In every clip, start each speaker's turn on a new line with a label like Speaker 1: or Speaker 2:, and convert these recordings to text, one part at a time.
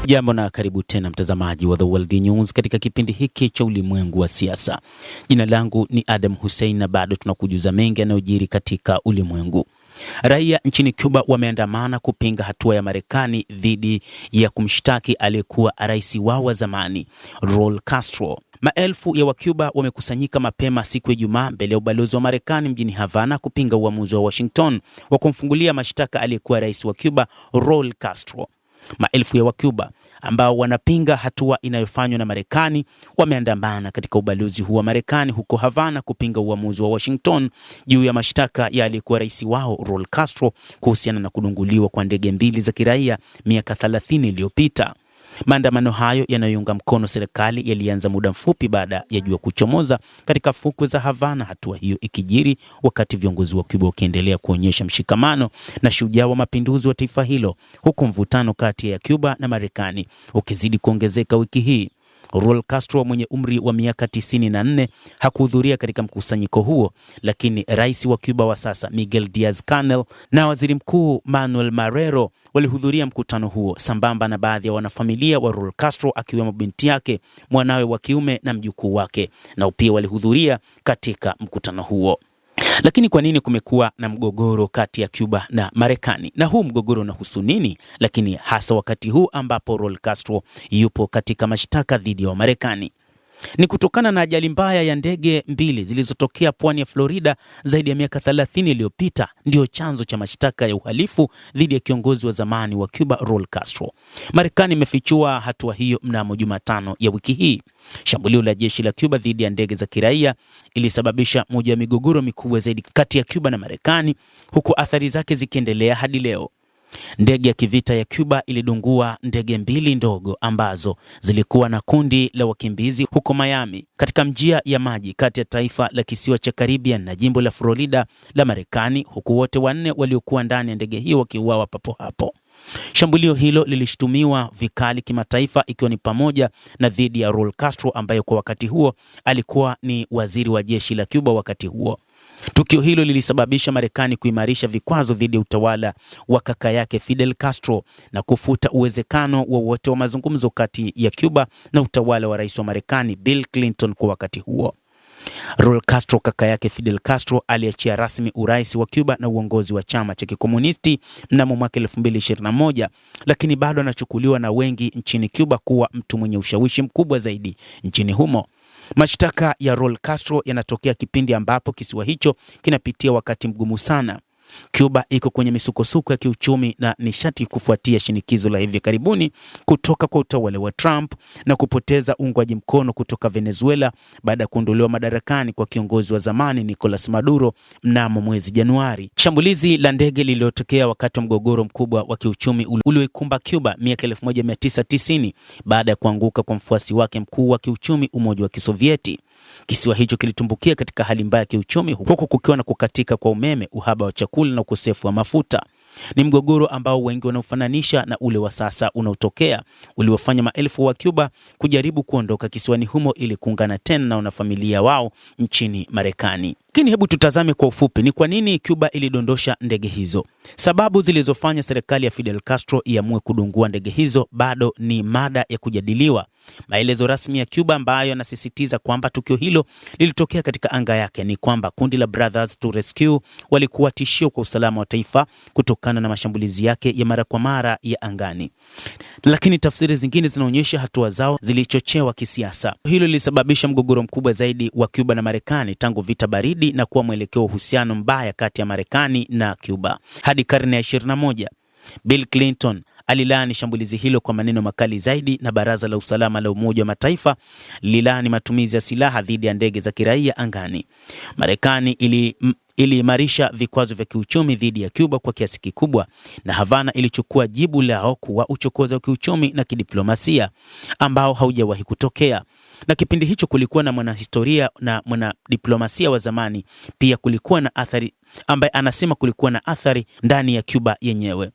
Speaker 1: Jambo na karibu tena mtazamaji wa The World News katika kipindi hiki cha ulimwengu wa siasa. Jina langu ni Adam Hussein na bado tunakujuza mengi yanayojiri katika ulimwengu. Raia nchini Cuba wameandamana kupinga hatua ya Marekani dhidi ya kumshtaki aliyekuwa rais wao wa zamani Raul Castro. Maelfu ya Wacuba wamekusanyika mapema siku ya Ijumaa mbele ya ubalozi wa Marekani mjini Havana kupinga uamuzi wa Washington wa kumfungulia mashtaka aliyekuwa rais wa Cuba Raul Castro. Maelfu ya Wacuba ambao wanapinga hatua inayofanywa na Marekani wameandamana katika ubalozi huu wa Marekani huko Havana kupinga uamuzi wa Washington juu ya mashtaka ya aliyekuwa rais wao Raul Castro kuhusiana na kudunguliwa kwa ndege mbili za kiraia miaka 30 iliyopita. Maandamano hayo yanayounga mkono serikali yalianza muda mfupi baada ya jua kuchomoza katika fukwe za Havana, hatua hiyo ikijiri wakati viongozi wa Cuba wakiendelea kuonyesha mshikamano na shujaa wa mapinduzi wa taifa hilo, huku mvutano kati ya Cuba na Marekani ukizidi kuongezeka wiki hii. Raul Castro mwenye umri wa miaka 94 hakuhudhuria katika mkusanyiko huo, lakini rais wa Cuba wa sasa Miguel Diaz-Canel na waziri mkuu Manuel Marrero walihudhuria mkutano huo sambamba na baadhi ya wanafamilia wa Raul Castro akiwemo binti yake, mwanawe wa kiume na mjukuu wake, nao pia walihudhuria katika mkutano huo. Lakini kwa nini kumekuwa na mgogoro kati ya Cuba na Marekani? Na huu mgogoro unahusu nini? Lakini hasa wakati huu ambapo Raul Castro yupo katika mashtaka dhidi ya Marekani. Ni kutokana na ajali mbaya ya ndege mbili zilizotokea pwani ya Florida zaidi ya miaka 30 iliyopita ndio chanzo cha mashtaka ya uhalifu dhidi ya kiongozi wa zamani wa Cuba Raul Castro. Marekani imefichua hatua hiyo mnamo Jumatano ya wiki hii. Shambulio la jeshi la Cuba dhidi ya ndege za kiraia ilisababisha moja ya migogoro mikubwa zaidi kati ya Cuba na Marekani, huku athari zake zikiendelea hadi leo. Ndege ya kivita ya Cuba ilidungua ndege mbili ndogo ambazo zilikuwa na kundi la wakimbizi huko Miami, katika njia ya maji kati ya taifa la kisiwa cha Caribbean na jimbo la Florida la Marekani, huku wote wanne waliokuwa ndani ya ndege hiyo wakiuawa papo hapo. Shambulio hilo lilishtumiwa vikali kimataifa, ikiwa ni pamoja na dhidi ya Raul Castro ambaye kwa wakati huo alikuwa ni waziri wa jeshi la Cuba wakati huo. Tukio hilo lilisababisha Marekani kuimarisha vikwazo dhidi ya utawala wa kaka yake Fidel Castro na kufuta uwezekano wowote wa mazungumzo kati ya Cuba na utawala wa rais wa Marekani Bill Clinton kwa wakati huo. Raul Castro, kaka yake Fidel Castro, aliachia rasmi urais wa Cuba na uongozi wa chama cha kikomunisti mnamo mwaka 2021, lakini bado anachukuliwa na wengi nchini Cuba kuwa mtu mwenye ushawishi mkubwa zaidi nchini humo. Mashtaka ya Raul Castro yanatokea kipindi ambapo kisiwa hicho kinapitia wakati mgumu sana. Cuba iko kwenye misukosuko ya kiuchumi na nishati kufuatia shinikizo la hivi karibuni kutoka kwa utawala wa Trump na kupoteza uungwaji mkono kutoka Venezuela baada ya kuondolewa madarakani kwa kiongozi wa zamani Nicolas Maduro mnamo mwezi Januari. Shambulizi la ndege lililotokea wakati wa mgogoro mkubwa wa kiuchumi ulioikumba Cuba miaka 1990 baada ya kuanguka kwa mfuasi wake mkuu wa kiuchumi, Umoja wa Kisovieti. Kisiwa hicho kilitumbukia katika hali mbaya ya kiuchumi, huku kukiwa na kukatika kwa umeme, uhaba wa chakula na ukosefu wa mafuta. Ni mgogoro ambao wengi wanaofananisha na ule wa sasa unaotokea, uliofanya maelfu wa Cuba kujaribu kuondoka kisiwani humo ili kuungana tena na wanafamilia wao nchini Marekani. Lakini hebu tutazame kwa ufupi ni kwa nini Cuba ilidondosha ndege hizo. Sababu zilizofanya serikali ya Fidel Castro iamue kudungua ndege hizo bado ni mada ya kujadiliwa. Maelezo rasmi ya Cuba ambayo yanasisitiza kwamba tukio hilo lilitokea katika anga yake ni kwamba kundi la Brothers to Rescue walikuwa tishio kwa usalama wa taifa kutokana na mashambulizi yake ya mara kwa mara ya angani. Lakini tafsiri zingine zinaonyesha hatua zao zilichochewa kisiasa. Hilo lilisababisha mgogoro mkubwa zaidi wa Cuba na Marekani tangu vita baridi na kuwa mwelekeo wa uhusiano mbaya kati ya Marekani na Cuba hadi karne ya 21. Bill Clinton alilaani shambulizi hilo kwa maneno makali zaidi, na Baraza la Usalama la Umoja wa Mataifa lilaani matumizi ya silaha dhidi ya ndege za kiraia angani. Marekani iliimarisha vikwazo vya kiuchumi dhidi ya Cuba kwa kiasi kikubwa, na Havana ilichukua jibu lao kuwa uchokozi wa kiuchumi na kidiplomasia ambao haujawahi kutokea. Na kipindi hicho kulikuwa na mwanahistoria na mwanadiplomasia wa zamani pia kulikuwa na athari, ambaye anasema kulikuwa na athari ndani ya Cuba yenyewe.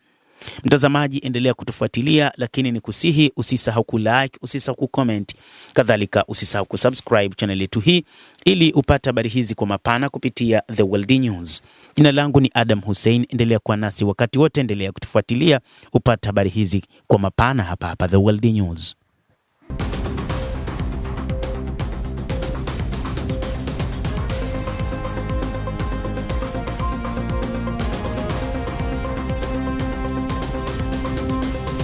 Speaker 1: Mtazamaji, endelea kutufuatilia, lakini ni kusihi usisahau kulike, usisahau kucomment, kadhalika usisahau kusubscribe channel yetu hii ili upate habari hizi kwa mapana kupitia The World News. Jina langu ni Adam Hussein, endelea kuwa nasi wakati wote, endelea kutufuatilia upate habari hizi kwa mapana hapa The World News.